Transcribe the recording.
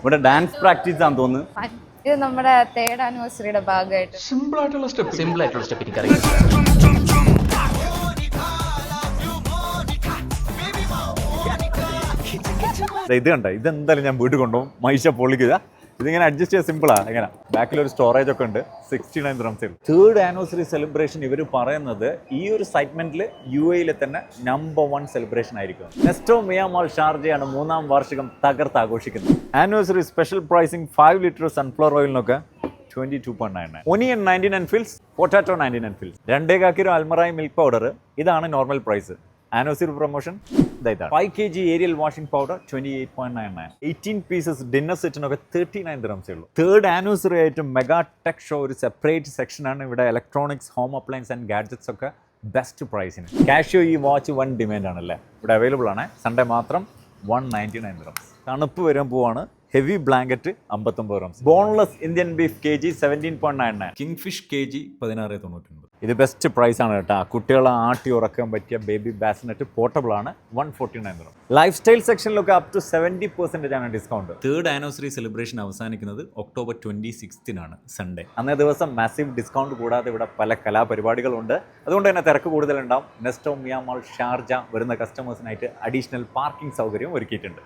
ഇവിടെ dance practice ആണെന്ന് തോന്നുന്നു. ഇത് നമ്മുടെ 3rd ആനിവേഴ്സറിയുടെ ഭാഗമായിട്ട് സിമ്പിൾ ആയിട്ടുള്ള സ്റ്റെപ്പ് എനിക്കറിയാം. ഇത് കണ്ട ഇതെന്തായാലും ഞാൻ വീട്ടിൽ കൊണ്ടുപോകും. മൈഷ പൊളിക്കുക. ഇതിങ്ങനെ അഡ്ജസ്റ്റ് ചെയ്യാൻ സിമ്പിളാ. എങ്ങനെ ബാക്കിൽ ഒരു സ്റ്റോറേജ് ഒക്കെ ഉണ്ട്. 69 dirhams. 3rd ആനിവേഴ്സറി സെലിബ്രേഷൻ ഇവർ പറയുന്നത് ഈ ഒരു സൈറ്റ്മെന്റിൽ UAE തന്നെ നമ്പർ 1 സെലിബ്രേഷൻ ആയിരിക്കും. നെസ്റ്റോ മിയ മാൾ ഷാർജയാണ് 3ാം വാർഷികം തകർത്ത് ആഘോഷിക്കുന്നത്. Anniversary special pricing 5 litre sunflower ഓയിലിനൊക്കെ 22.99. Onion 99 fils, potato 99 fils, 2 kilo Almarai milk powder. ഇതാണ് നോർമൽ പ്രൈസ്. ആനിവേഴ്സറി പ്രൊമോഷൻ ഇതാണ്. 5 kg Ariel washing powder 28.99. 18 pieces dinner സെറ്റിനൊക്കെ 39 dirhams ഉള്ളൂ. 3rd ആനിവേഴ്സറി ആയിട്ട് മെഗാ ടെക് ഷോ ഒരു സെപ്പറേറ്റ് സെക്ഷനാണ്. ഇവിടെ electronics, home appliance and gadgets ഒക്കെ ബെസ്റ്റ് പ്രൈസിന്. കാഷ്യോ ഈ വാച്ച് 1 ഡിമാൻഡ് ആണല്ലേ. ഇവിടെ അവൈലബിൾ ആണ്. സൺഡേ മാത്രം 199 dirhams. തണുപ്പ് വരാൻ പോവാണ്. Heavy blanket 59 dirhams. Boneless Indian beef kg 17.99. Kingfish kg 16.99. ഇത് ബെസ്റ്റ് പ്രൈസ് ആണ് കേട്ടോ. കുട്ടികളെ ആട്ടി ഉറക്കാൻ പറ്റിയ ബേബി ബാസിനെറ്റ് പോർട്ടബിൾ ആണ്. 149 dirhams. ലൈഫ് സ്റ്റൈൽ സെക്ഷനിലൊക്കെ അപ് ടു 70% ആണ് ഡിസ്കൗണ്ട്. 3rd ആനിവേഴ്സറി സെലിബ്രേഷൻ അവസാനിക്കുന്നത് ഒക്ടോബർ 26 സൺഡേ. അന്നേ ദിവസം മാസീവ് ഡിസ്കൗണ്ട് കൂടാതെ ഇവിടെ പല കലാപരിപാടികളുണ്ട്. അതുകൊണ്ട് തന്നെ തിരക്ക് കൂടുതലുണ്ടാവും. നെസ്റ്റോ മിയ മാൾ ഷാർജ വരുന്ന കസ്റ്റമേഴ്സിനായിട്ട് അഡീഷണൽ പാർക്കിംഗ് സൗകര്യം ഒരുക്കിയിട്ടുണ്ട്.